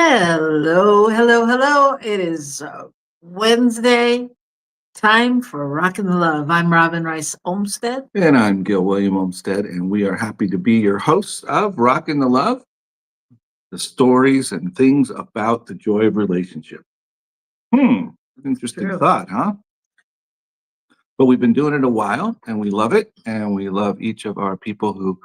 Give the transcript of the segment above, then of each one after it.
Hello, hello, hello. It is Wednesday, time for Rockin the Love. I'm Robyn Rice Olmsted. And I'm Gil William Olmsted, and we are happy to be your hosts of Rockin the Love, the stories and things about the joy of relationship. Interesting True. thought, huh? But we've been doing it a while, and we love it, and we love each of our people who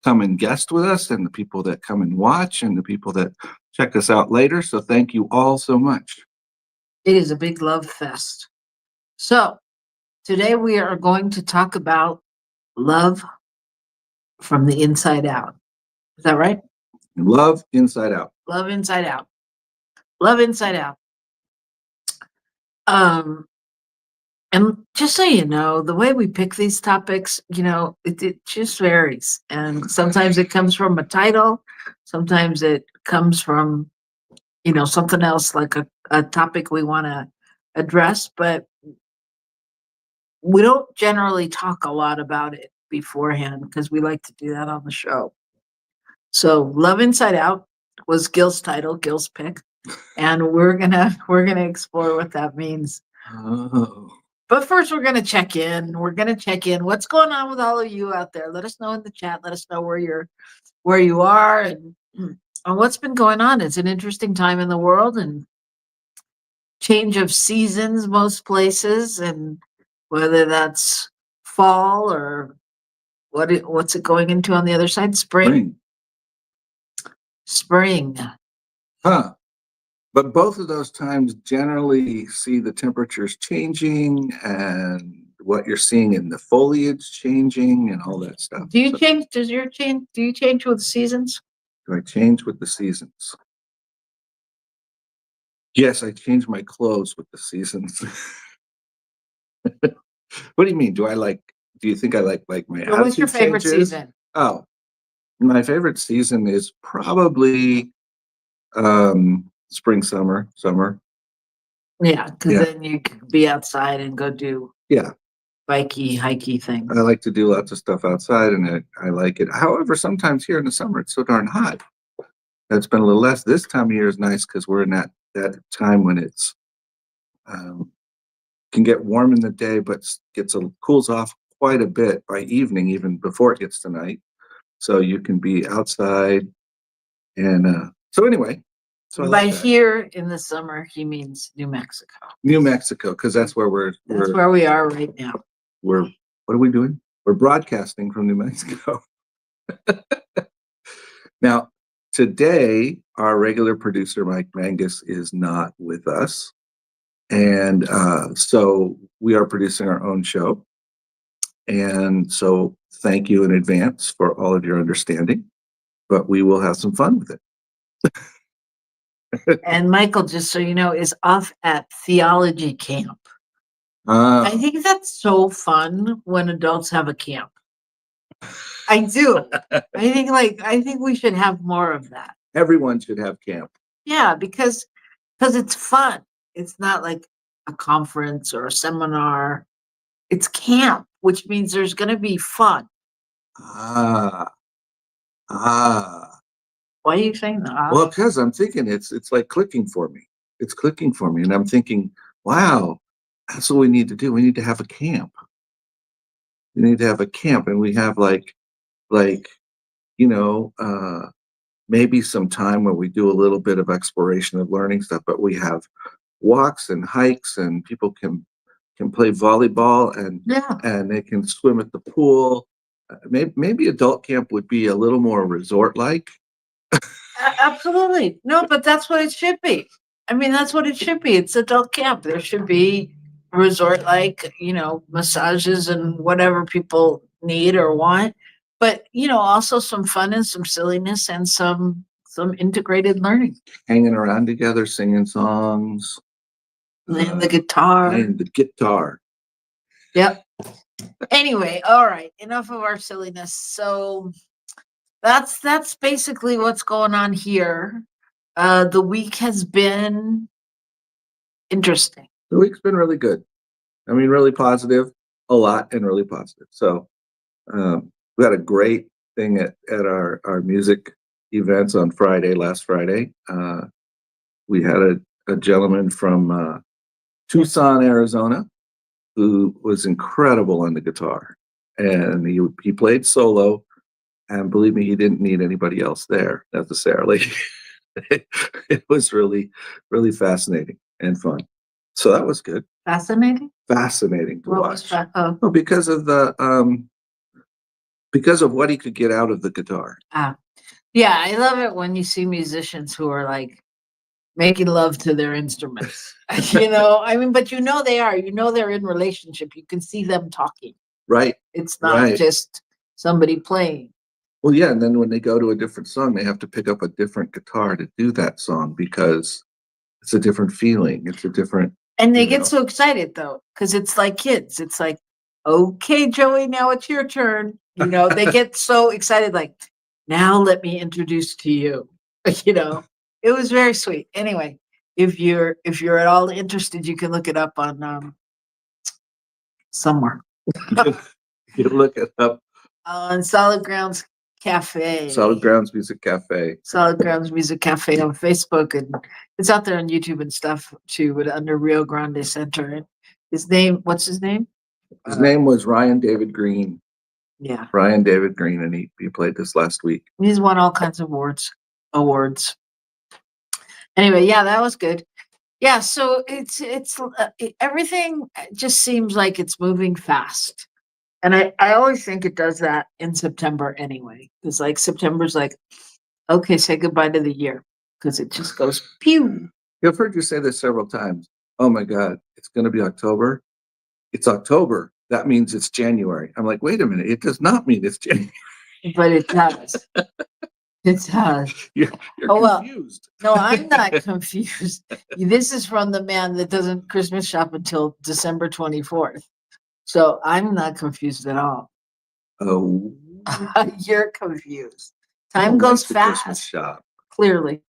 come and guest with us, and the people that come and watch, and the people that check us out later. So thank you all so much. It is a big love fest. So, today we are going to talk about love from the inside out. Is that right? Love inside out. Love inside out. Love inside out. Um, and just so you know, the way we pick these topics, it just varies. And sometimes it comes from a title, sometimes it comes from something else like a topic we want to address, but we don't generally talk a lot about it beforehand because we like to do that on the show. So Love Inside Out was Gil's title, Gil's pick. And we're gonna explore what that means. Oh. But first we're gonna check in. We're gonna check in. What's going on with all of you out there? Let us know in the chat. Let us know where you are and what's been going on. It's an interesting time in the world and change of seasons most places, and whether that's fall or what's it going into on the other side? Spring. Huh. But both of those times generally see the temperatures changing and what you're seeing in the foliage changing and all that stuff. Do you change? Do you change with the seasons? Do I change with the seasons? Yes, I change my clothes with the seasons. What do you mean? Do you think I like my attitude What's your favorite changes? season? Oh, my favorite season is probably spring, summer. Yeah, because Yeah. then you can be outside and go do Yeah. hikey things. I like to do lots of stuff outside, and I like it. However, sometimes here in the summer, it's so darn hot. It's been a little less. This time of year is nice because we're in that time when it's can get warm in the day, but cools off quite a bit by evening, even before it gets to night. So you can be outside, and so anyway. So by here in the summer, he means New Mexico. New Mexico, because that's where where we are right now. What are we doing? We're broadcasting from New Mexico. Now, today, our regular producer, Mike Mangus, is not with us. And so we are producing our own show. And so thank you in advance for all of your understanding. But we will have some fun with it. And Michael, just so you know, is off at theology camp. I think that's so fun when adults have a camp. I do. I think we should have more of that. Everyone should have camp. Yeah, because it's fun. It's not like a conference or a seminar. It's camp, which means there's going to be fun. Ah. Why are you saying that? Well, because I'm thinking it's like clicking for me. It's clicking for me, and I'm thinking, wow, that's what we need to do. We need to have a camp. We need to have a camp, and we have maybe some time where we do a little bit of exploration of learning stuff, but we have walks and hikes, and people can play volleyball, and they can swim at the pool. Maybe adult camp would be a little more resort-like. Absolutely. No, but that's what it should be. I mean, that's what it should be. It's adult camp. There should be resort-like, massages and whatever people need or want. But, also some fun and some silliness and some integrated learning. Hanging around together, singing songs. Playing the guitar. Yep. Anyway, all right. Enough of our silliness. So that's basically what's going on here. The week has been interesting. The week's been really good. I mean, really positive, a lot, and really positive. So we had a great thing at our music events on last Friday. We had a gentleman from Tucson, Arizona, who was incredible on the guitar, and he played solo. And believe me, he didn't need anybody else there necessarily. It was really, really fascinating and fun. So that was good. Fascinating. Fascinating to What was watch. oh, Well, because of what he could get out of the guitar. yeah, I love it when you see musicians who are like making love to their instruments. I mean, but they're in relationship. You can see them talking. Right. It's not Right. just somebody playing. Well, yeah, and then when they go to a different song, they have to pick up a different guitar to do that song because it's a different feeling. It's a different. And they get so excited though, because it's like kids. It's like, okay, Joey, now it's your turn. They get so excited, like, now let me introduce to you. It was very sweet. Anyway, if you're at all interested, you can look it up on somewhere. You look it up. On Solid Grounds Cafe. Solid Grounds Music Cafe. Solid Grounds Music Cafe on Facebook, and it's out there on YouTube and stuff too, but under Rio Grande Center. What's his name? His name was Ryan David Green. Yeah. Ryan David Green, and he played this last week. He's won all kinds of awards. Anyway, yeah, that was good. Yeah, so it's everything just seems like it's moving fast. And I always think it does that in September anyway. Because like September's like, okay, say goodbye to the year. Because it just goes pew. I've heard you say this several times. Oh my God, it's going to be October. It's October. That means it's January. I'm like, wait a minute. It does not mean it's January. But it does. It does. You're confused. Well, no, I'm not confused. This is from the man that doesn't Christmas shop until December 24th. So I'm not confused at all. Oh. You're confused. Time goes fast. Christmas shop. Clearly.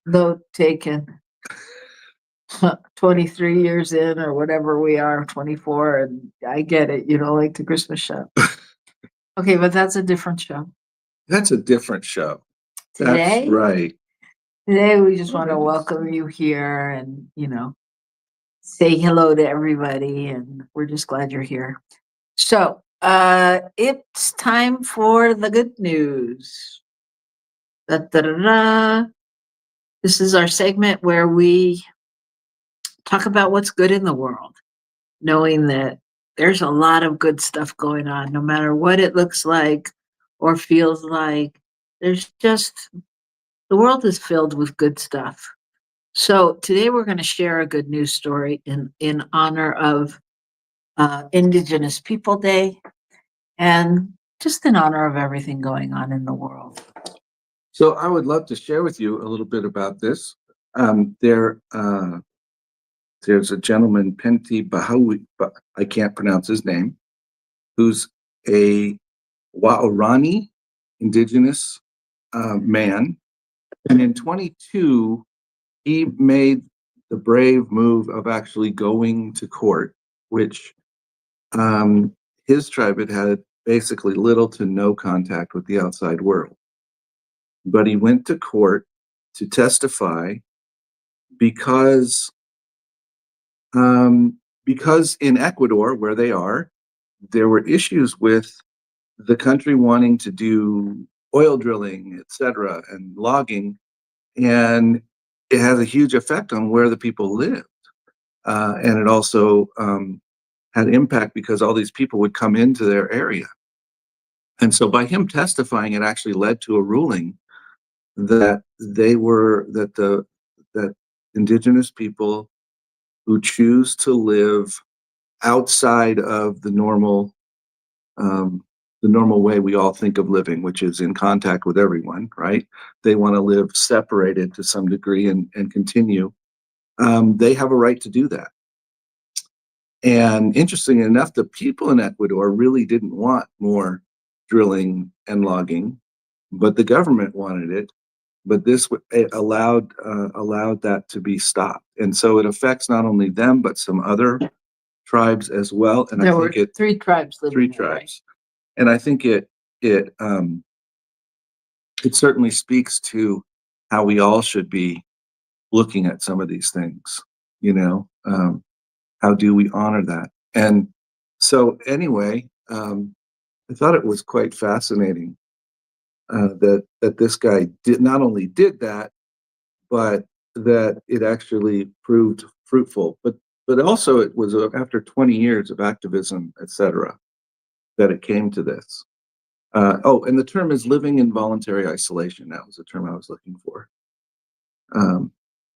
Note taken. 23 years in or whatever we are, 24, and I get it. You don't like the Christmas shop. Okay, but that's a different show. That's a different show. Today? That's right. Today we just want to welcome you here and, say hello to everybody, and we're just glad you're here. So, it's time for the good news. Da, da, da, da. This is our segment where we talk about what's good in the world, knowing that there's a lot of good stuff going on, no matter what it looks like or feels like. There's just, the world is filled with good stuff. So today we're going to share a good news story in honor of Indigenous People Day and just in honor of everything going on in the world. So I would love to share with you a little bit about this. There's a gentleman, Pentti Bahawi, but I can't pronounce his name, who's a Waorani indigenous man. And in 22, he made the brave move of actually going to court, which his tribe had basically little to no contact with the outside world. But he went to court to testify because in Ecuador, where they are, there were issues with the country wanting to do oil drilling, etc., and logging, and it has a huge effect on where the people lived. And it also had impact because all these people would come into their area. And so by him testifying, it actually led to a ruling that that indigenous people who choose to live outside of the normal way we all think of living, which is in contact with everyone, right? They want to live separated to some degree and continue. They have a right to do that. And interestingly enough, the people in Ecuador really didn't want more drilling and logging, but the government wanted it. But this allowed that to be stopped, and so it affects not only them but some other tribes as well. And there were three tribes living three there, tribes, right? And I think it certainly speaks to how we all should be looking at some of these things, you know, how do we honor that? And so anyway, I thought it was quite fascinating that this guy did not only did that, but that it actually proved fruitful. But also it was after 20 years of activism, etc., that it came to this. Oh, and the term is living in voluntary isolation. That was the term I was looking for,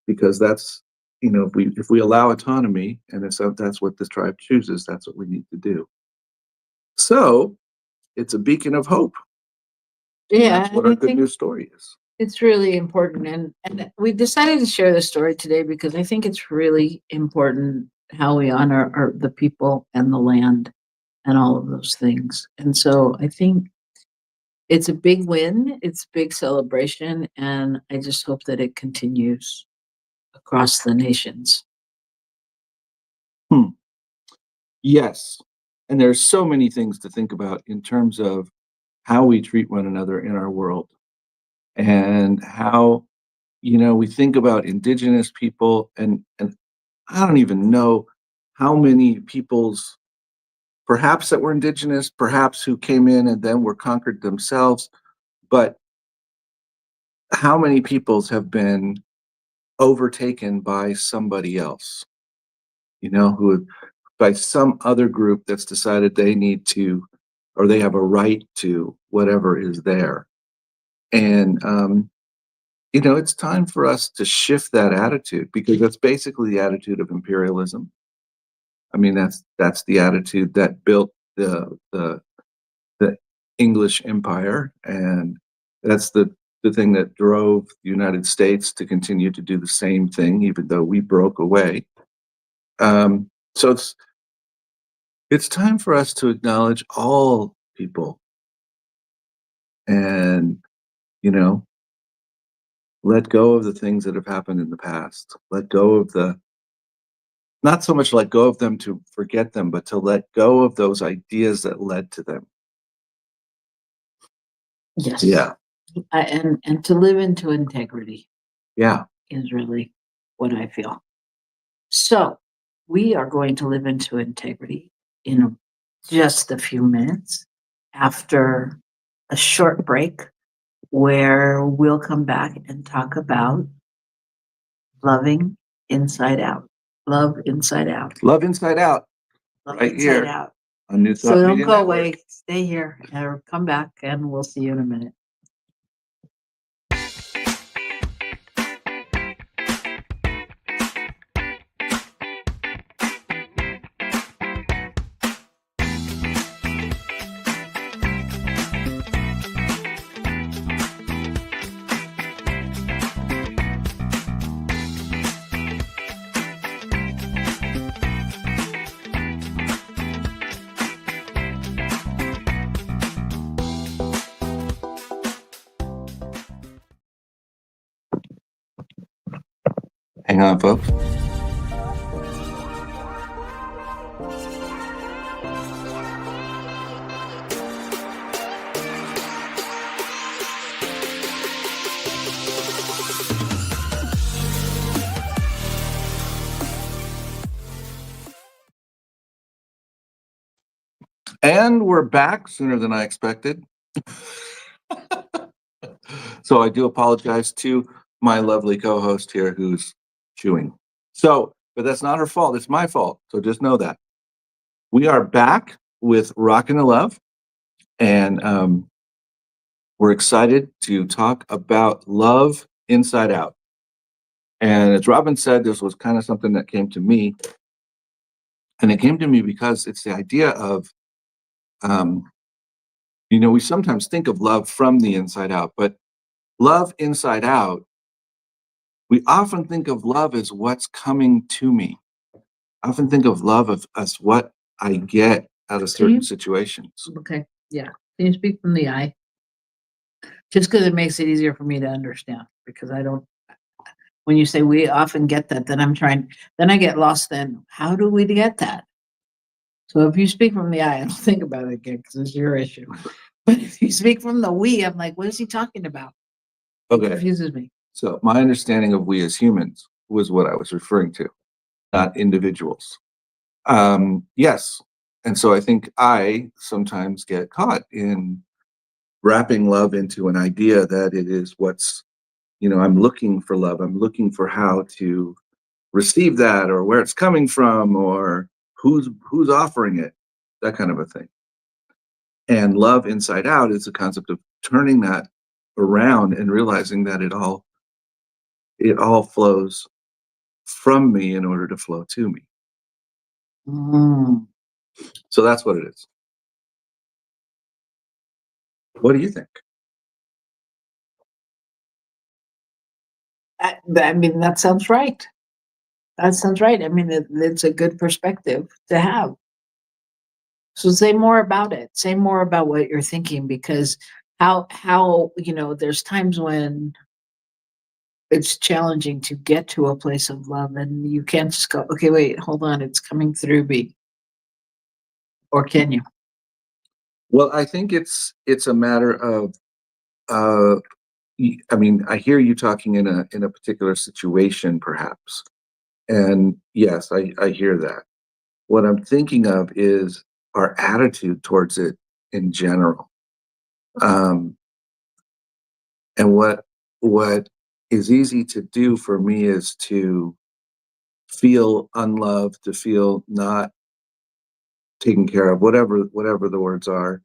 because that's, you know, if we allow autonomy, and that's what this tribe chooses, that's what we need to do. So it's a beacon of hope. Yeah, That's what and our I good think news story is. it's really important. And we decided to share this story today because I think it's really important how we honor the people and the land and all of those things. And so I think it's a big win, it's a big celebration, and I just hope that it continues across the nations. Hmm. Yes. And there's so many things to think about in terms of how we treat one another in our world, and how, you know, we think about indigenous people, and I don't even know how many peoples perhaps that were indigenous, perhaps who came in and then were conquered themselves, but how many peoples have been overtaken by somebody else, you know, who by some other group that's decided they need to, or they have a right to whatever is there. And you know, it's time for us to shift that attitude, because that's basically the attitude of imperialism. I mean, that's the attitude that built the English Empire, and that's the thing that drove the United States to continue to do the same thing, even though we broke away. So it's time for us to acknowledge all people, and, you know, let go of the things that have happened in the past. Let go of the Not so much let go of them to forget them, but to let go of those ideas that led to them. Yes. Yeah. And to live into integrity Yeah. is really what I feel. So we are going to live into integrity in just a few minutes after a short break where we'll come back and talk about loving inside out. Love inside out. Love inside out. Love Right inside here out. on New So Thought don't Media go Network. away. Stay here or come back and we'll see you in a minute. Hang on, folks. And we're back sooner than I expected. So I do apologize to my lovely co-host here who's chewing. So, but that's not her fault. It's my fault. So just know that. We are back with Rockin the Love, and we're excited to talk about love inside out. And as Robyn said, this was kind of something that came to me. And it came to me because it's the idea of, you know, we sometimes think of love from the inside out, but love inside out, we often think of love as what's coming to me. I often think of love as what I get out of certain situations. Okay. Yeah. Can you speak from the eye? Just because it makes it easier for me to understand, because I don't, when you say we often get that, then I get lost. Then how do we get that? So if you speak from the eye, I don't think about it again because it's your issue. But if you speak from the we, I'm like, what is he talking about? It Okay. confuses me. So my understanding of we as humans was what I was referring to, not individuals. Yes. And so I think I sometimes get caught in wrapping love into an idea that it is what's, I'm looking for love. I'm looking for how to receive that, or where it's coming from, or who's offering it, that kind of a thing. And love inside out is the concept of turning that around and realizing that it all flows from me in order to flow to me. Mm. So that's what it is. What do you think? I mean, that sounds right. That sounds right. I mean, it's a good perspective to have. So say more about it. Say more about what you're thinking, because how there's times when it's challenging to get to a place of love, and you can't just go, okay, wait, hold on, it's coming through me, or can you? Well, I think it's a matter of uh I mean, I hear you talking in a particular situation perhaps. And yes, I hear that. What I'm thinking of is our attitude towards it in general. Um and what is easy to do for me is to feel unloved, to feel not taken care of, whatever the words are,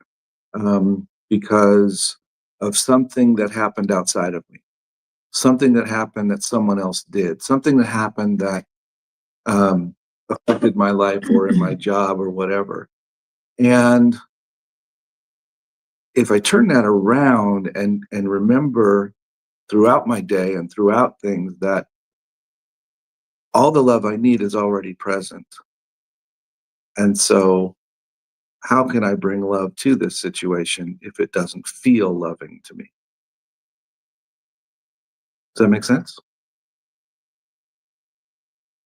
because of something that happened outside of me, something that happened that someone else did, something that happened that um, affected my life or in my job or whatever. And if I turn that around and remember throughout my day and throughout things that all the love I need is already present. And so how can I bring love to this situation if it doesn't feel loving to me? Does that make sense?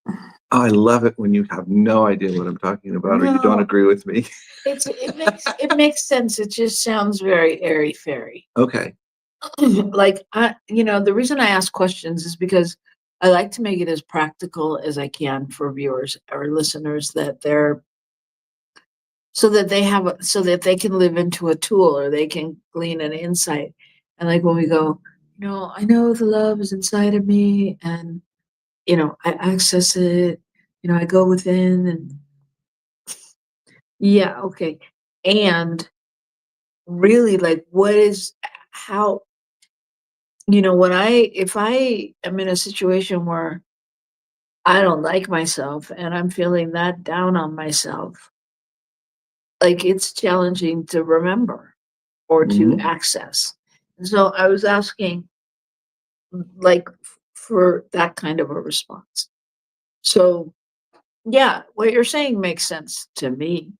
Oh, I love it when you have no idea what I'm talking about or you don't No, agree with me. it makes sense. It just sounds very airy fairy. Okay. Like, the reason I ask questions is because I like to make it as practical as I can for viewers or listeners, that they're so that they can live into a tool, or they can glean an insight. And like when we go, I know the love is inside of me, and I access it, I go within, and yeah, okay. And really, like, what is how when if I am in a situation where I don't like myself and I'm feeling that down on myself, like, it's challenging to remember or to Mhm. access. And so I was asking, like, for that kind of a response. So, yeah, what you're saying makes sense to me,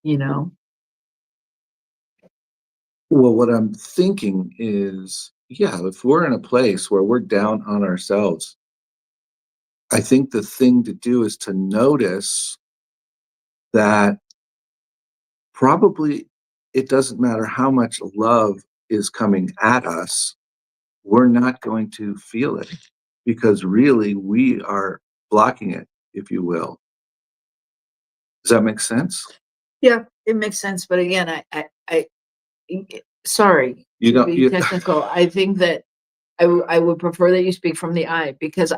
you know? Well, what I'm thinking is, yeah, if we're in a place where we're down on ourselves, I think the thing to do is to notice that probably it doesn't matter how much love is coming at us, we're not going to feel it because really we are blocking it, if you will. Does that make sense? Yeah, it makes sense. But again, sorry You to don't, be you, technical. I think that I would prefer that you speak from the I, because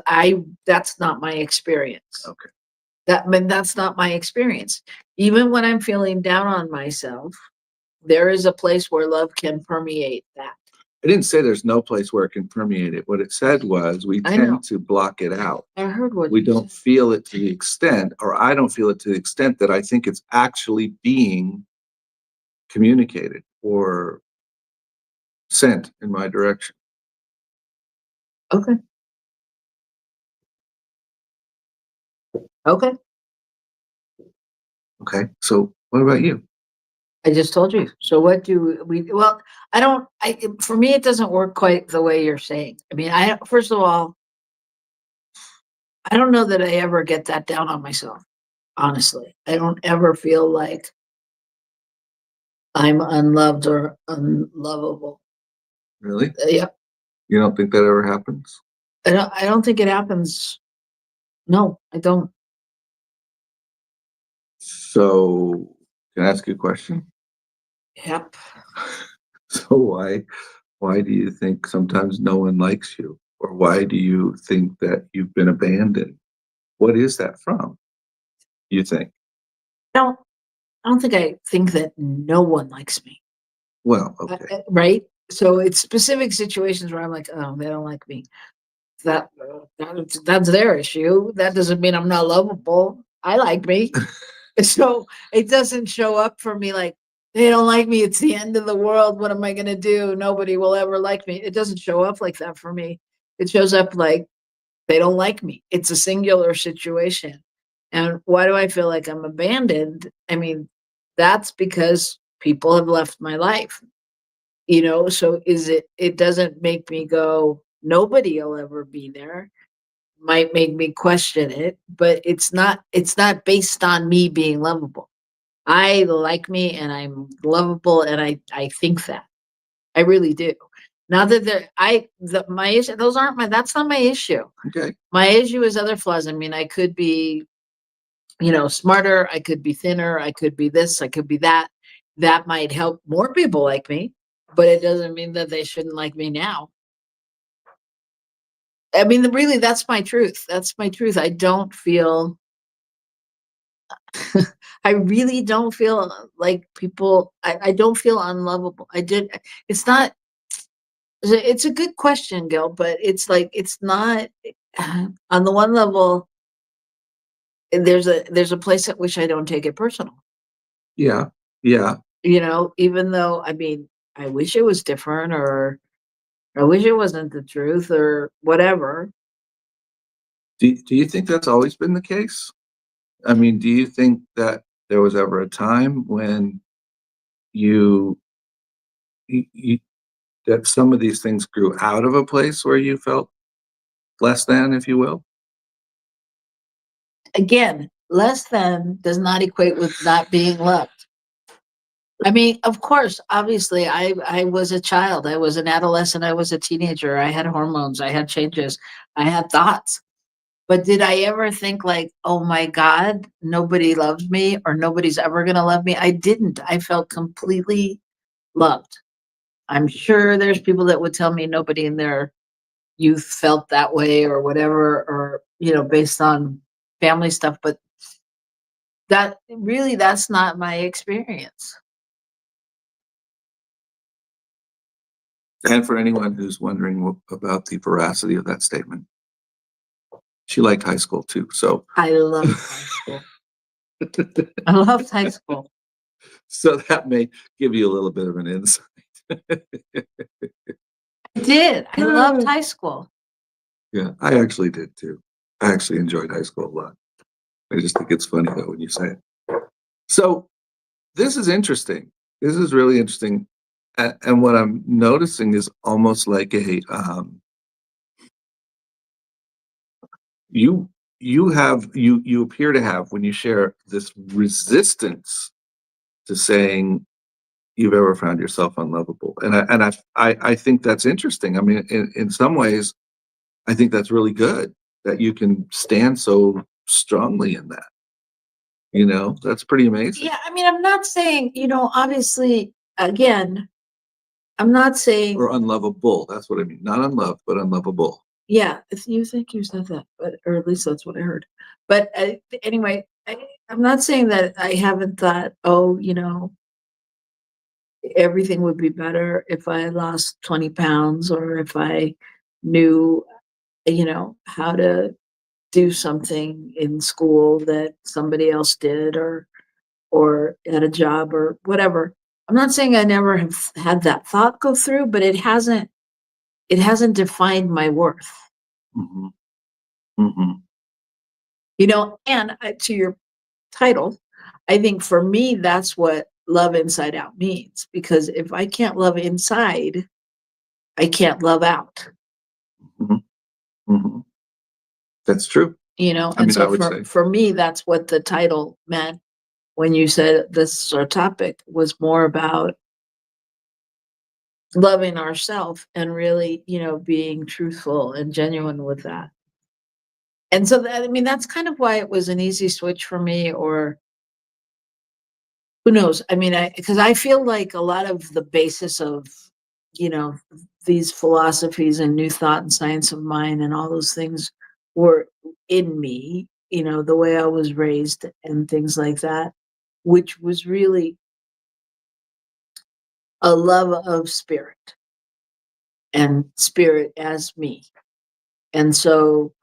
that's not my experience. okay. That's not my experience. Even when I'm feeling down on myself, there is a place where love can permeate that. I didn't say there's no place where it can permeate it. What it said was we I know. tend to block it out. I heard what We you don't said. feel it to the extent, or I don't feel it to the extent that I think it's actually being communicated or sent in my direction. Okay. Okay. Okay. So what about you? I just told you. So what do we, well, I don't, for me, it doesn't work quite the way you're saying. I mean, first of all, I don't know that I ever get that down on myself. Honestly, I don't ever feel like I'm unloved or unlovable. Really? Yeah. You don't think that ever happens? I don't think it happens. No, I don't. So, can I ask you a question? Yep. So why do you think sometimes no one likes you? Or why do you think that you've been abandoned? What is that from, you think? No, I don't think I think that no one likes me. Well, okay. Right? So it's specific situations where I'm like, oh, they don't like me. That's their issue. That doesn't mean I'm not lovable. I like me. So it doesn't show up for me like they don't like me. It's the end of the world. What am I going to do? Nobody will ever like me. It doesn't show up like that for me. It shows up like they don't like me. It's a singular situation. And why do I feel like I'm abandoned? I mean, that's because people have left my life, so it doesn't make me go, nobody will ever be there. Might make me question it, but it's not based on me being lovable. I like me and I'm lovable and I think that. I really do. Not that my issue, that's not my issue. Okay. My issue is other flaws. I mean, I could be, smarter, I could be thinner, I could be this, I could be that. That might help more people like me, but it doesn't mean that they shouldn't like me now. I mean, really, that's my truth. That's my truth. I don't feel I really don't feel like people I don't feel unlovable. It's not it's a good question, Gil, but it's like it's not on the one level, there's a place at which I don't take it personal. Yeah. Yeah. Even though I mean, I wish it was different or I wish it wasn't the truth or whatever. Do you think that's always been the case? I mean, do you think that there was ever a time when you, you that some of these things grew out of a place where you felt less than, if you will? Again, less than does not equate with not being loved. I mean, of course, obviously, I was a child, I was an adolescent, I was a teenager, I had hormones, I had changes, I had thoughts. But did I ever think like, oh my God, nobody loves me or nobody's ever gonna love me? I didn't. I felt completely loved. I'm sure there's people that would tell me nobody in their youth felt that way or whatever, or based on family stuff, but that's not my experience. And for anyone who's wondering about the veracity of that statement, she liked high school too. So, I loved high school. I loved high school. so that may give you a little bit of an insight. I did. I loved high school. Yeah, I actually did too. I actually enjoyed high school a lot. I just think it's funny though when you say it. So this is interesting. This is really interesting. And what I'm noticing is almost like you you appear to have, when you share, this resistance to saying you've ever found yourself unlovable. And I think that's interesting. I mean, in some ways, I think that's really good that you can stand so strongly in that. That's pretty amazing. Yeah, I mean, I'm not saying, obviously, again, I'm not saying, Or unlovable. That's what I mean. Not unloved, but unlovable. yeah, if you think you said that, but or at least that's what I heard. But anyway, I'm not saying that I haven't thought, oh, everything would be better if I lost 20 pounds or if I knew, how to do something in school that somebody else did or at a job or whatever. I'm not saying I never have had that thought go through, but it hasn't defined my worth. Hmm. Hmm. And to your title, I think for me that's what love inside out means, because if I can't love inside, I can't love out. Hmm. Hmm. That's true. I And mean, I so would for say. for me that's what the title meant when you said this is our topic, was more about loving ourselves and really, being truthful and genuine with that. And so that, I mean, that's kind of why it was an easy switch for me, or who knows? I mean, because I feel like a lot of the basis of, you know, these philosophies and new thought and science of mind and all those things were in me, the way I was raised and things like that, which was really a love of spirit and spirit as me. And so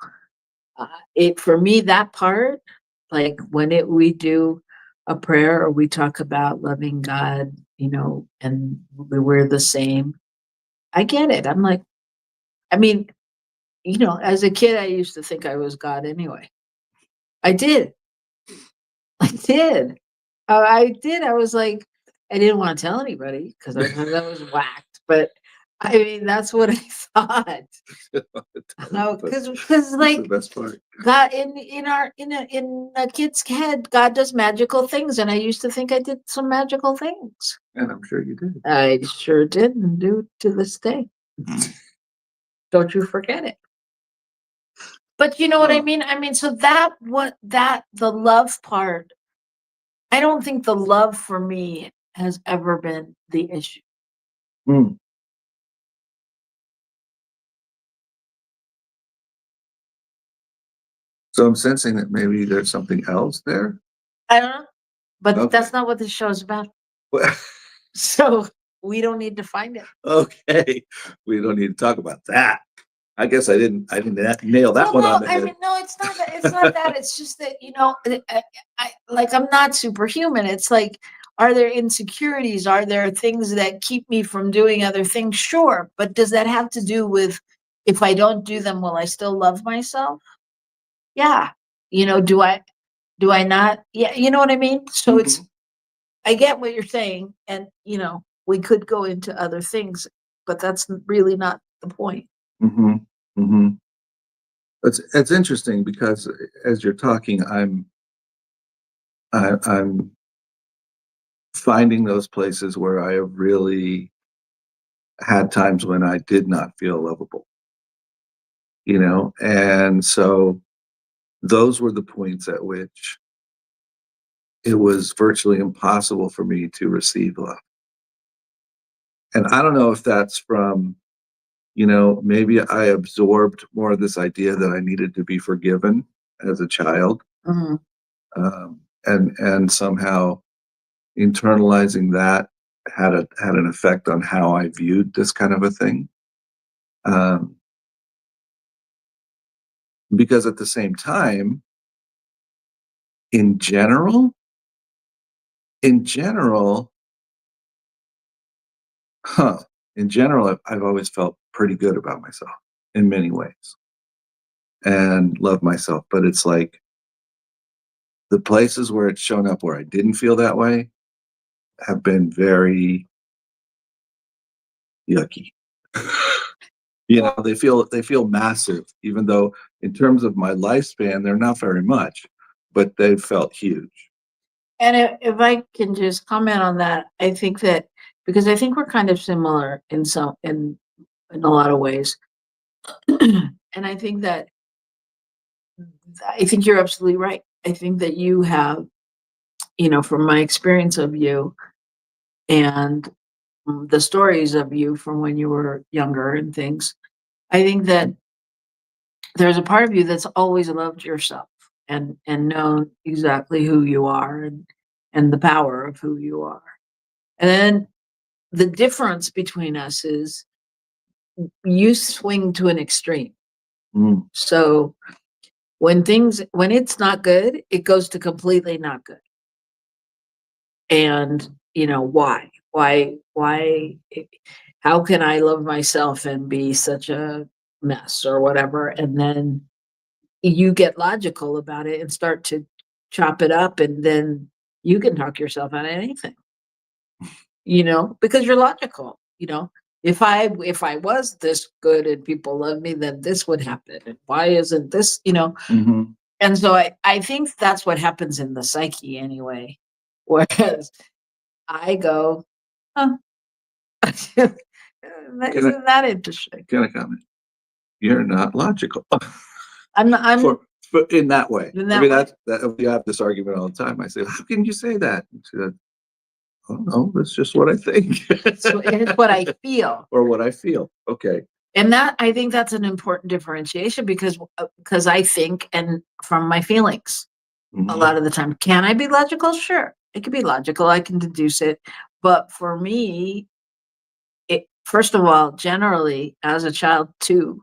it, for me, that part, like when we do a prayer or we talk about loving God, and we're the same, I get it. I'm like, I mean, as a kid, I used to think I was God anyway. I did. I did. I did. I was like, I didn't want to tell anybody because I thought that was whacked. But I mean, that's what I thought. Because That's the like best part. God in a kid's head, God does magical things, and I used to think I did some magical things. And I'm sure you did. I sure did, and do to this day. Don't you forget it. But you know what I mean? I mean, so the love part, I don't think the love for me has ever been the issue. Mm. So I'm sensing that maybe there's something else there. I don't know. But Okay. that's not what this show is about. Well, So we don't need to find it. okay, we don't need to talk about that. I guess I didn't nail that one on the head. I mean, no, it's not that. It's not that. It's just that like I'm not superhuman. It's like, are there insecurities? Are there things that keep me from doing other things? Sure, but does that have to do with if I don't do them, will I still love myself? Yeah. Do I not? Yeah, you know what I mean. So it's, I get what you're saying, and we could go into other things, but that's really not the point. Mm-hmm. Mm-hmm. It's interesting because as you're talking, I'm finding those places where I have really had times when I did not feel lovable, and so those were the points at which it was virtually impossible for me to receive love. And I don't know if that's from, maybe I absorbed more of this idea that I needed to be forgiven as a child, Mhm. and somehow internalizing that had an effect on how I viewed this kind of a thing. Um, because at the same time, in general, in general, huh, in general, I've always felt pretty good about myself in many ways and love myself. But it's like the places where it's shown up where I didn't feel that way have been very yucky. They feel massive, even though in terms of my lifespan, they're not very much, but they've felt huge. And if I can just comment on that, I think that because I think we're kind of similar in a lot of ways, and I think you're absolutely right. I think that you have, from my experience of you and the stories of you from when you were younger and things, I think that there's a part of you that's always loved yourself and known exactly who you are and the power of who you are. And then the difference between us is you swing to an extreme. Mm. So when it's not good, it goes to completely not good. And why? Why how can I love myself and be such a mess or whatever? And then you get logical about it and start to chop it up, and then you can talk yourself out of anything, because you're logical. If I was this good and people love me, then this would happen. And why isn't this? Mm-hmm. And so I think that's what happens in the psyche anyway. Whereas I go, huh. Can Isn't that interesting? Can I comment? You're not logical. I'm For in that way. In I that mean, way. that we have this argument all the time. I say, how can you say that? And she said, oh no, that's just what I think. So it's what I feel. Or what I feel. Okay. And that, I think that's an important differentiation because I think and from my feelings a Mhm. lot of the time. Can I be logical? Sure. It can be logical. I can deduce it. But for me, first of all, generally as a child too,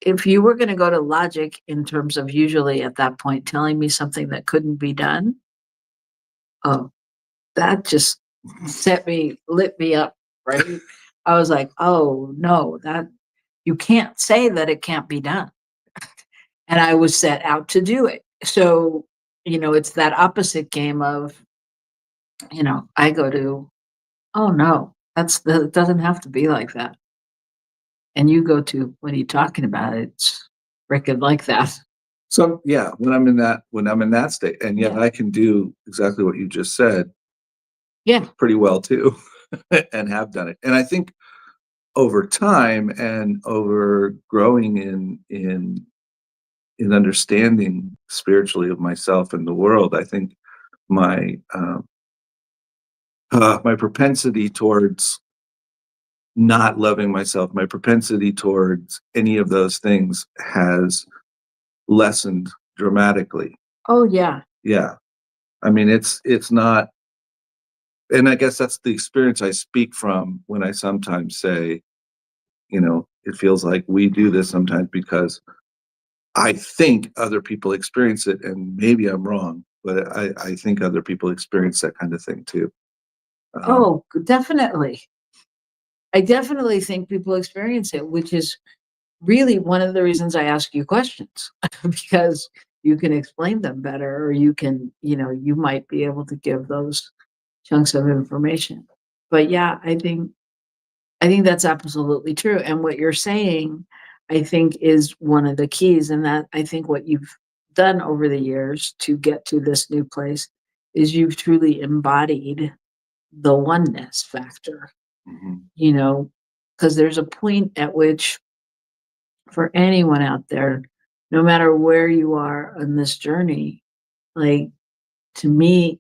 if you were going to go to logic in terms of usually at that point telling me something that couldn't be done, oh, that just lit me up, right? I was like, oh no, that you can't say that it can't be done. And I was set out to do it. So, it's that opposite game of, I go to, oh no, it doesn't have to be like that. And you go to, what are you talking about? It's freaking like that. So yeah, when I'm in that state, and yet Yeah. I can do exactly what you just said Yeah. pretty well too, and have done it. And I think over time and over growing in understanding spiritually of myself and the world, I think my my propensity towards not loving myself, my propensity towards any of those things has lessened dramatically. Oh yeah. Yeah. I mean, it's not, and I guess that's the experience I speak from when I sometimes say, it feels like we do this sometimes because I think other people experience it, and maybe I'm wrong, but I think other people experience that kind of thing too. Oh, definitely. I definitely think people experience it, which is really one of the reasons I ask you questions because you can explain them better, or you might be able to give those chunks of information. But yeah, I think that's absolutely true. And what you're saying, I think, is one of the keys. And that I think what you've done over the years to get to this new place is you've truly embodied the oneness factor, Mhm. you know, because there's a point at which, for anyone out there, no matter where you are on this journey, like, to me,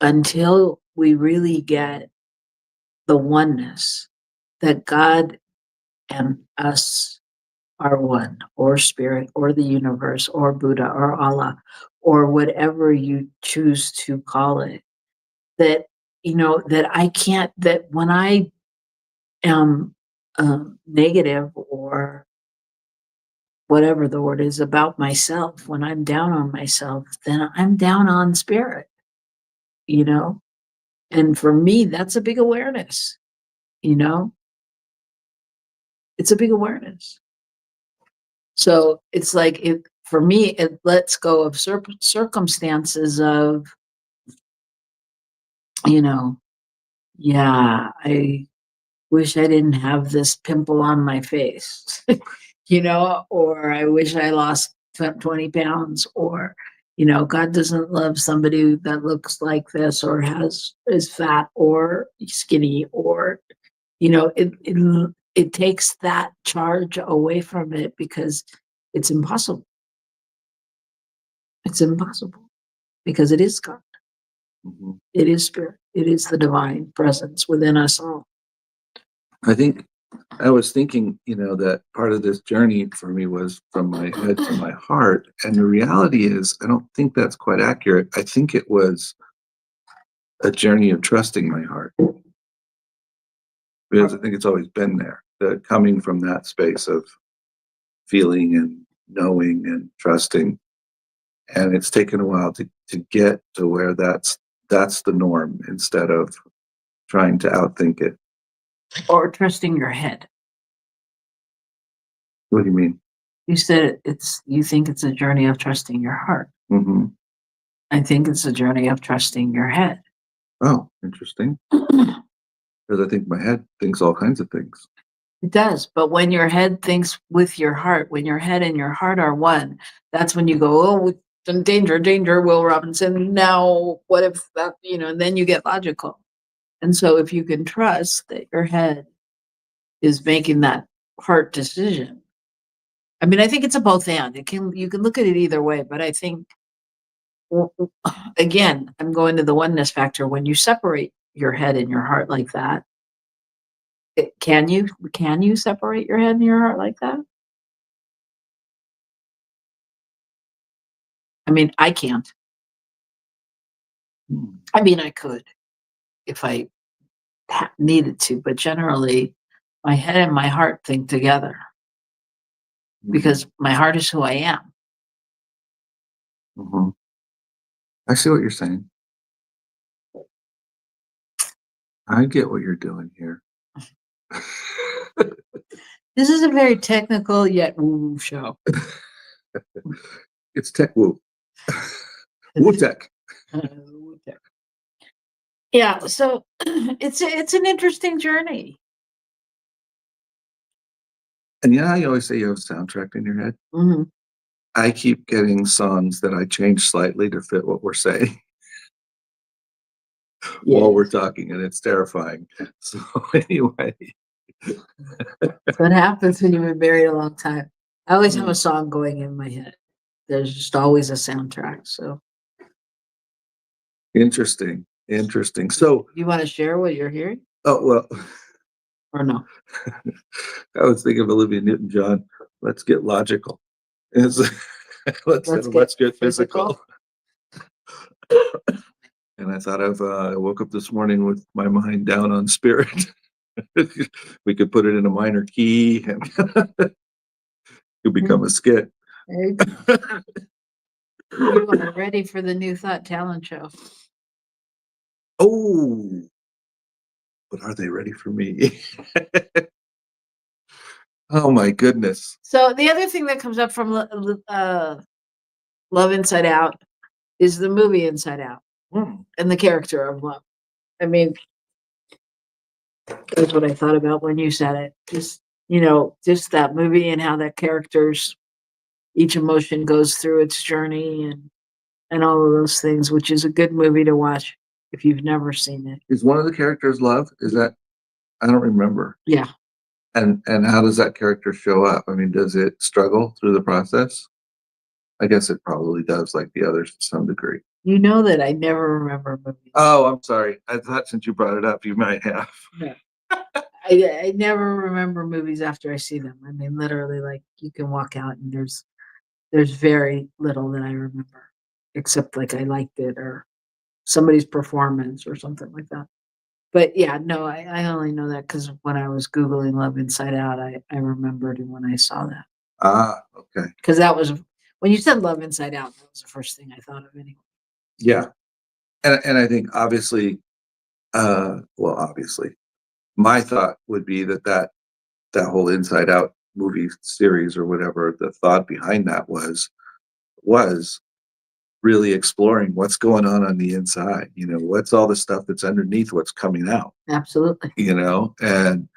until we really get the oneness that God and us are one, or spirit, or the universe, or Buddha, or Allah, or whatever you choose to call it, that, that I can't, that when I am negative, or whatever the word is, about myself, when I'm down on myself, then I'm down on spirit, you know? And for me, that's a big awareness, you know? It's a big awareness. So it's like, for me, it lets go of circumstances of, you know, yeah, I wish I didn't have this pimple on my face, or I wish I lost 20 pounds, or, God doesn't love somebody that looks like this, or is fat or skinny, or, it takes that charge away from it because it's impossible. It's impossible because it is God. Mhm. It is spirit. It is the divine presence within us all. I think I was thinking, that part of this journey for me was from my head to my heart. And the reality is, I don't think that's quite accurate. I think it was a journey of trusting my heart, because I think it's always been there, coming from that space of feeling and knowing and trusting. And it's taken a while to get to where that's the norm instead of trying to outthink it. Or trusting your head. What do you mean? You said you think it's a journey of trusting your heart. Hmm. I think it's a journey of trusting your head. Oh, interesting. Because I think my head thinks all kinds of things. It does. But when your head thinks with your heart, when your head and your heart are one, that's when you go, oh, danger, danger, Will Robinson. Now, what if that, and then you get logical. And so if you can trust that your head is making that heart decision. I mean, I think it's a both and. You can look at it either way, but I think again, I'm going to the oneness factor. When you separate your head and your heart like that, can you separate your head and your heart like that? I mean, I can't. I mean, I could if I needed to, but generally, my head and my heart think together because my heart is who I am. Mm-hmm. I see what you're saying. I get what you're doing here. This is a very technical yet woo show. It's tech woo. Woo tech. Yeah, so it's an interesting journey. And you know how you always say you have a soundtrack in your head? Mm-hmm. I keep getting songs that I change slightly to fit what we're saying while we're talking, and it's terrifying. So anyway. That's what happens when you've been married a long time. I always have a song going in my head. There's just always a soundtrack. So Interesting. So you want to share what you're hearing oh well, or no? I was thinking of Olivia Newton-John. Let's get logical. Let's get physical. And I thought I woke up this morning with my mind down on spirit. We could put it in a minor key and it could become a skit. You are ready for the New Thought talent show. Oh, but are they ready for me? Oh my goodness. So the other thing that comes up from Love Inside Out is the movie Inside Out and the character of love. I mean, that's what I thought about when you said it. Just that movie and how that character's each emotion goes through its journey and all of those things, which is a good movie to watch if you've never seen it. Is one of the characters love? Is that I don't remember. Yeah. And how does that character show up? I mean, does it struggle through the process? I guess it probably does, like the others to some degree. You know that I never remember movies. Oh, I'm sorry. I thought since you brought it up, you might have. Yeah. I never remember movies after I see them. I mean, literally, like you can walk out and there's very little that I remember, except like I liked it or somebody's performance or something like that. But yeah, no, I only know that because when I was Googling Love Inside Out, I remembered it when I saw that. Ah, okay. Because that was when you said Love Inside Out, that was the first thing I thought of anyway. Yeah. And I think obviously, obviously, my thought would be that whole Inside Out movie series or whatever, the thought behind that was really exploring what's going on the inside. You know, what's all the stuff that's underneath what's coming out. Absolutely. You know, and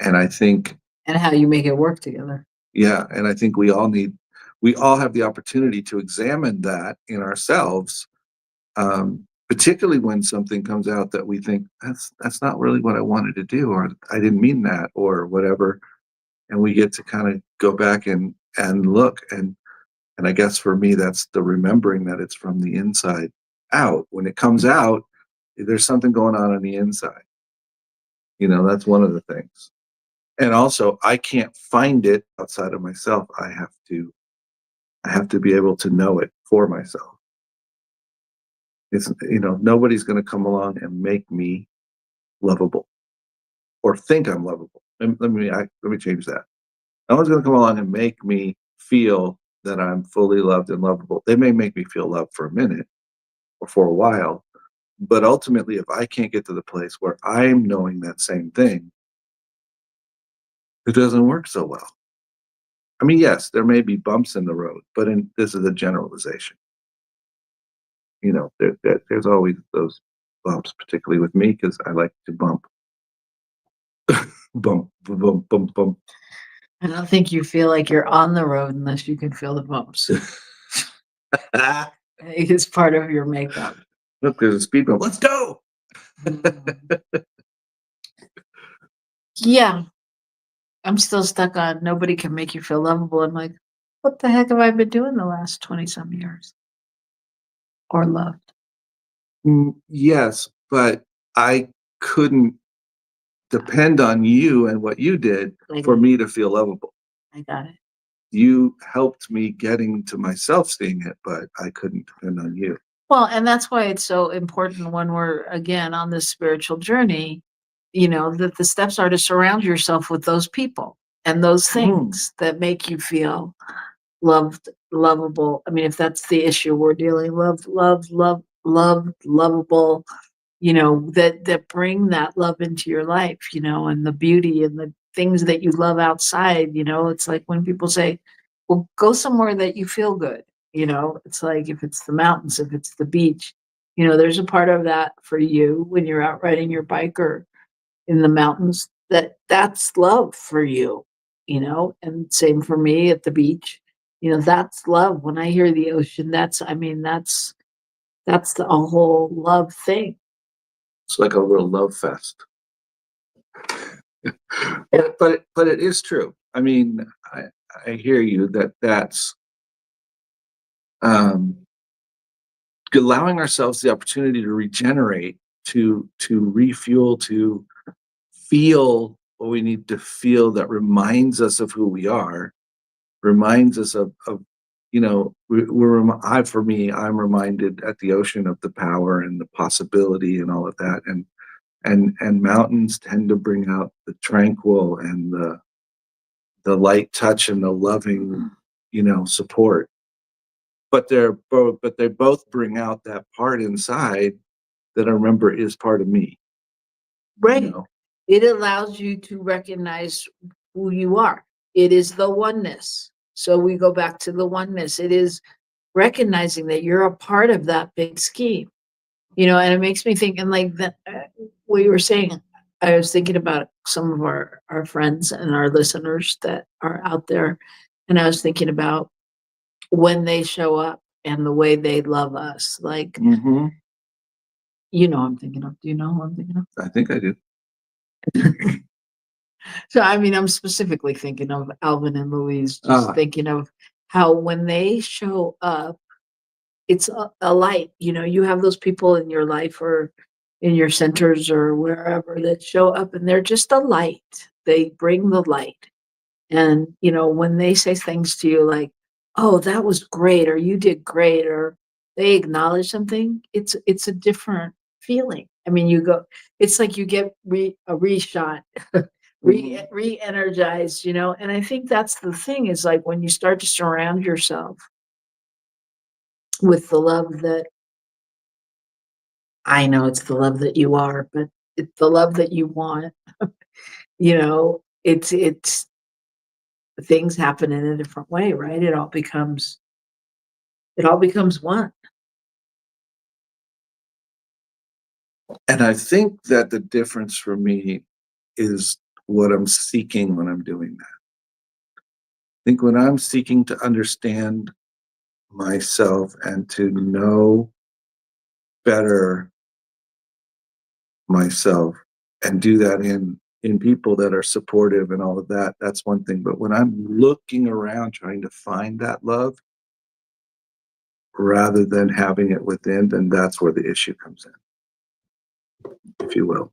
I think and how you make it work together. Yeah, and I think we all have the opportunity to examine that in ourselves, particularly when something comes out that we think that's not really what I wanted to do, or I didn't mean that, or whatever, and we get to kind of go back and look, and I guess for me that's the remembering that it's from the inside out. When it comes out, there's something going on the inside. You know, that's one of the things. And also, I can't find it outside of myself. I have to be able to know it for myself. It's, nobody's going to come along and make me lovable or think I'm lovable. Let me change that. No one's going to come along and make me feel that I'm fully loved and lovable. They may make me feel loved for a minute or for a while, but ultimately, if I can't get to the place where I'm knowing that same thing, it doesn't work so well. I mean, yes, there may be bumps in the road, but this is a generalization. You know, there's always those bumps, particularly with me, because I like to bump. Bump, bump, bump, bump. I don't think you feel like you're on the road unless you can feel the bumps. I think it's part of your makeup. Look, there's a speed bump. Let's go. Yeah. I'm still stuck on nobody can make you feel lovable. I'm like, what the heck have I been doing the last 20 some years? Or loved? Yes, but I couldn't depend on you and what you did I for got me to feel lovable. I got it. You helped me getting to myself seeing it, but I couldn't depend on you. Well, and that's why it's so important when we're again on this spiritual journey, that the steps are to surround yourself with those people and those things that make you feel loved, lovable. I mean, if that's the issue we're dealing, lovable, that bring that love into your life, and the beauty and the things that you love outside, it's like when people say, well, go somewhere that you feel good, it's like if it's the mountains, if it's the beach, there's a part of that for you when you're out riding your bike or in the mountains that's love for you, and same for me at the beach, that's love. When I hear the ocean, that's the a whole love thing. It's like a real love fest. But it is true. I mean, I hear you that's um, allowing ourselves the opportunity to regenerate, to refuel, to feel what we need to feel that reminds us of who we are, reminds us of for me, I'm reminded at the ocean of the power and the possibility and all of that, and mountains tend to bring out the tranquil and the light touch and the loving, support. But they both bring out that part inside that I remember is part of me. Right. You know? It allows you to recognize who you are. It is the oneness. So we go back to the oneness. It is recognizing that you're a part of that big scheme, and it makes me think, and like that, what you were saying, I was thinking about some of our friends and our listeners that are out there. And I was thinking about when they show up and the way they love us. Like, Mm-hmm. I'm thinking of. Do you know who I'm thinking of? I think I do. So, I mean, I'm specifically thinking of Alvin and Louise, just thinking of how when they show up, it's a light. You have those people in your life or in your centers or wherever that show up and they're just a light. They bring the light. And, when they say things to you like, oh, that was great, or you did great, or they acknowledge something, it's a different feeling. I mean, it's like you get a reshot, re-energized, and I think that's the thing is like when you start to surround yourself with the love that I know it's the love that you are, but it's the love that you want, it's things happen in a different way, right? It all becomes one. And I think that the difference for me is what I'm seeking when I'm doing that. I think when I'm seeking to understand myself and to know better myself and do that in people that are supportive and all of that, that's one thing. But when I'm looking around trying to find that love rather than having it within, then that's where the issue comes in, if you will.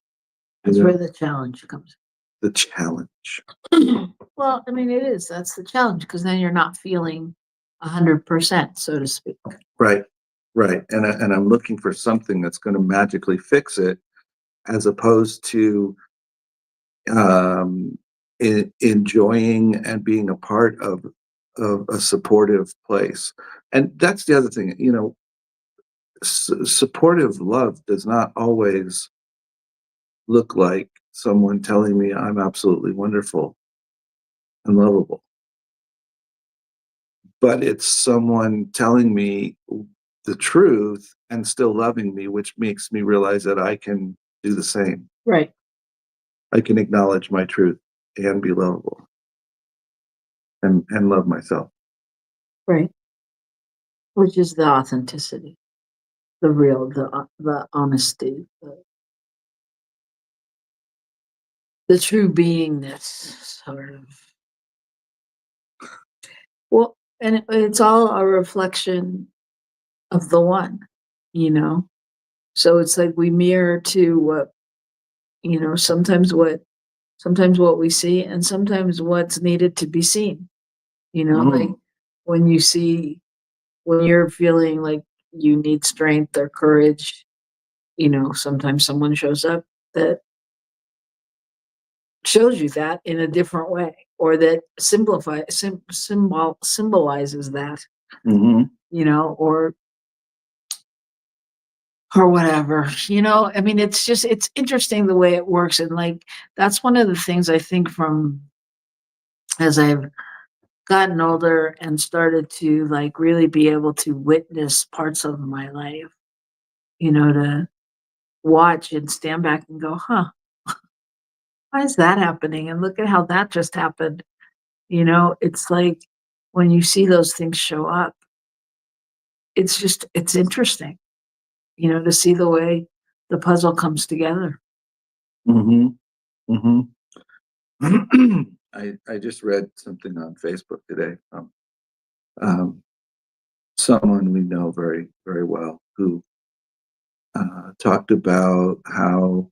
That's where the challenge comes. The challenge. Well, I mean, it is. That's the challenge because then you're not feeling 100%, so to speak. Right. And I'm looking for something that's going to magically fix it, as opposed to enjoying and being a part of a supportive place. And that's the other thing, supportive love does not always look like someone telling me I'm absolutely wonderful and lovable, but it's someone telling me the truth and still loving me, which makes me realize that I can do the same. Right. I can acknowledge my truth and be lovable and love myself. Right. Which is the authenticity, the real, the honesty, the the true beingness, sort of. Well, and it's all a reflection of the one, you know? So it's like we mirror to what, sometimes what we see and sometimes what's needed to be seen. Like Mm, when when you're feeling like you need strength or courage, sometimes someone shows up that shows you that in a different way or that symbolizes that, mhm, or whatever. I mean, it's interesting the way it works. And like, that's one of the things I think from as I've gotten older and started to like really be able to witness parts of my life, to watch and stand back and go, huh, why is that happening? And look at how that just happened. It's like when you see those things show up, it's interesting, to see the way the puzzle comes together. mhm, mhm. I just read something on Facebook today from um, someone we know very very well who talked about how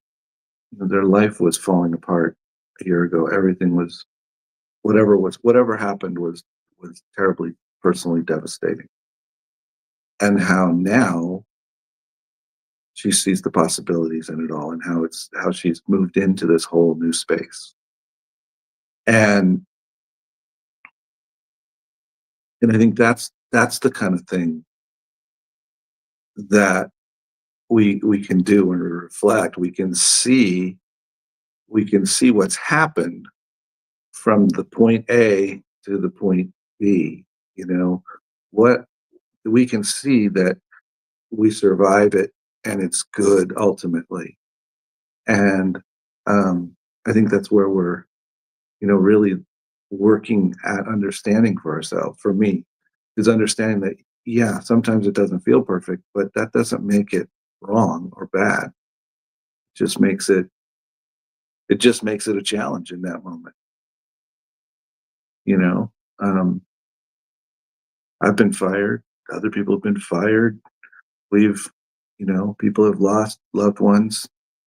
their life was falling apart a year ago. Everything was whatever happened was terribly personally devastating, and how now she sees the possibilities in it all, and how she's moved into this whole new space. And I think that's the kind of thing that we can do when we reflect. We can see what's happened from the point A to the point B. You know, what we can see that we survive it and it's good ultimately. And I think that's where we're, really working at understanding for ourselves. For me, is understanding that yeah, sometimes it doesn't feel perfect, but that doesn't make it wrong or bad. Just makes it a challenge in that moment. You know, um, I've been fired. Other people have been fired. We've, people have lost loved ones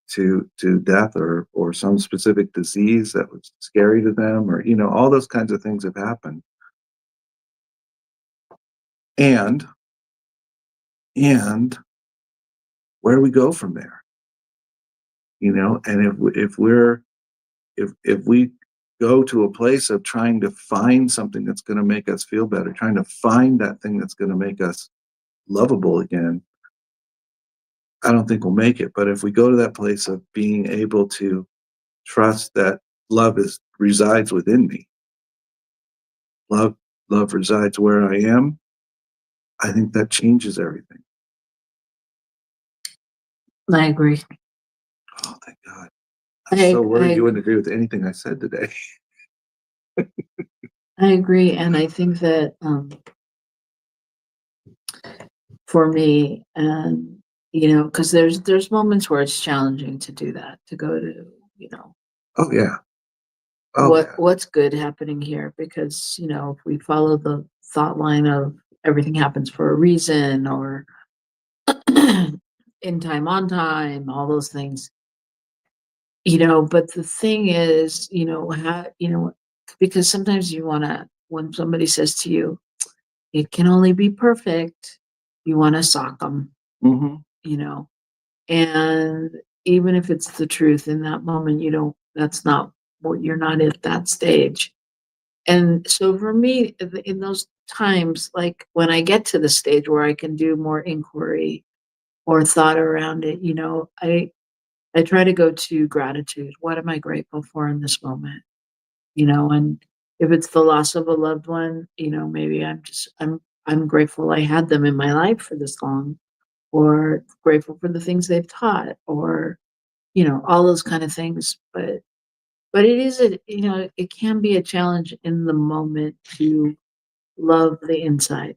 to death or some specific disease that was scary to them, or all those kinds of things have happened. And and where do we go from there? And if we go to a place of trying to find something that's going to make us feel better, trying to find that thing that's going to make us lovable again, I don't think we'll make it. But if we go to that place of being able to trust that love is resides within me, love love resides where I am, I think that changes everything. I agree. Oh, thank God. I'm so worried you wouldn't agree with anything I said today. I agree. And I think that for me, and because there's moments where it's challenging to do that, to go to, you know, Oh yeah. Oh yeah. what's good happening here, because if we follow the thought line of everything happens for a reason, or in time, on time, all those things, but the thing is, because sometimes you want to, when somebody says to you it can only be perfect, you want to sock them, Hmm. you know and even if it's the truth in that moment, that's not what, you're not at that stage. And so for me, in those times, like when I get to the stage where I can do more inquiry or thought around it, I try to go to gratitude. What am I grateful for in this moment? And if it's the loss of a loved one, maybe I'm grateful I had them in my life for this long, or grateful for the things they've taught, or all those kind of things. But it is it can be a challenge in the moment to love the inside.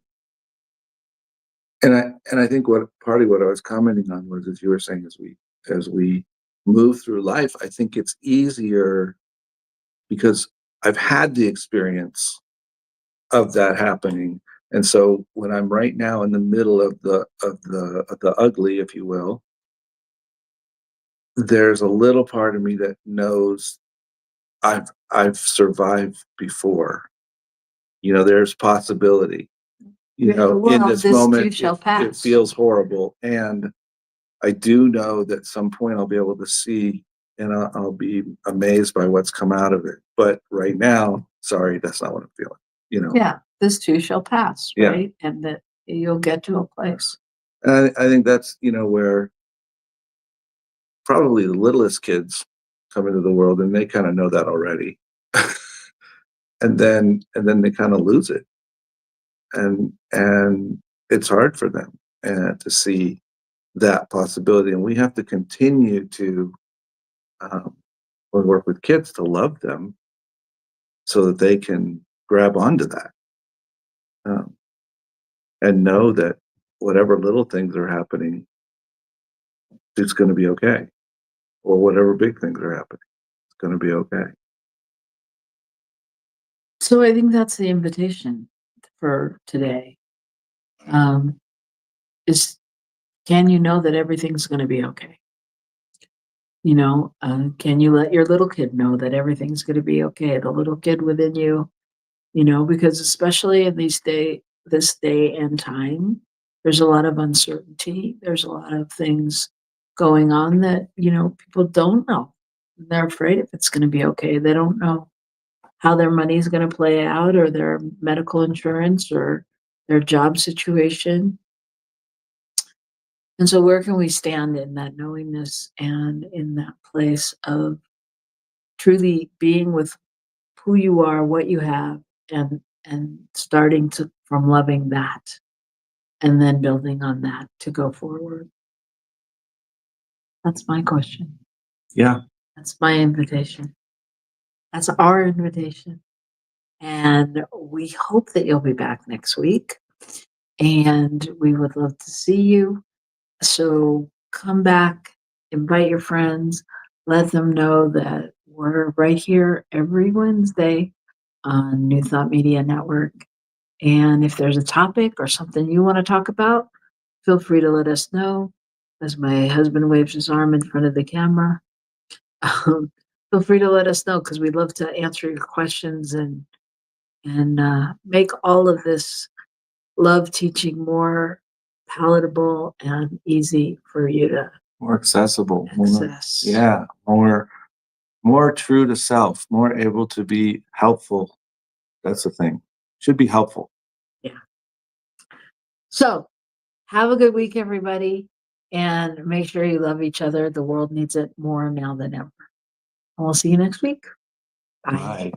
And I think what partly what I was commenting on was, as you were saying, as we move through life, I think it's easier because I've had the experience of that happening. And so when I'm right now in the middle of the ugly, if you will, there's a little part of me that knows I've survived before. There's possibility. Yeah, In well, this this too moment, shall it pass. feels horrible, and I do know that at some point I'll be able to see, and I'll be amazed by what's come out of it. But right now, sorry, that's not what I'm feeling. Yeah, this too shall pass, Yeah. right? And that you'll get to a place. And I think that's where probably the littlest kids come into the world, and they kind of know that already, and then they kind of lose it, and it's hard for them to see that possibility, and we have to continue to when we work with kids to love them so that they can grab onto that, um, and know that whatever little things are happening, it's going to be okay, or whatever big things are happening, it's going to be okay. So I think that's the invitation for today. Um, is can you know that everything's going to be okay? Can you let your little kid know that everything's going to be okay? The little kid within you, because especially in this day and time, there's a lot of uncertainty. There's a lot of things going on that, people don't know. They're afraid if it's going to be okay. They don't know how their money is going to play out or their medical insurance or their job situation. And so where can we stand in that knowingness and in that place of truly being with who you are, what you have, and starting to from loving that and then building on that to go forward? That's my question. Yeah. That's my invitation. That's our invitation. And we hope that you'll be back next week. And we would love to see you. So come back, invite your friends, let them know that we're right here every Wednesday on New Thought Media Network. And if there's a topic or something you want to talk about, feel free to let us know. As my husband waves his arm in front of the camera, feel free to let us know because we'd love to answer your questions and make all of this love teaching more palatable and easy for you to More accessible, access. more true to self, more able to be helpful. That's the thing. Should be helpful. Yeah. So have a good week, everybody, and make sure you love each other. The world needs it more now than ever. And we'll see you next week. Bye. Bye.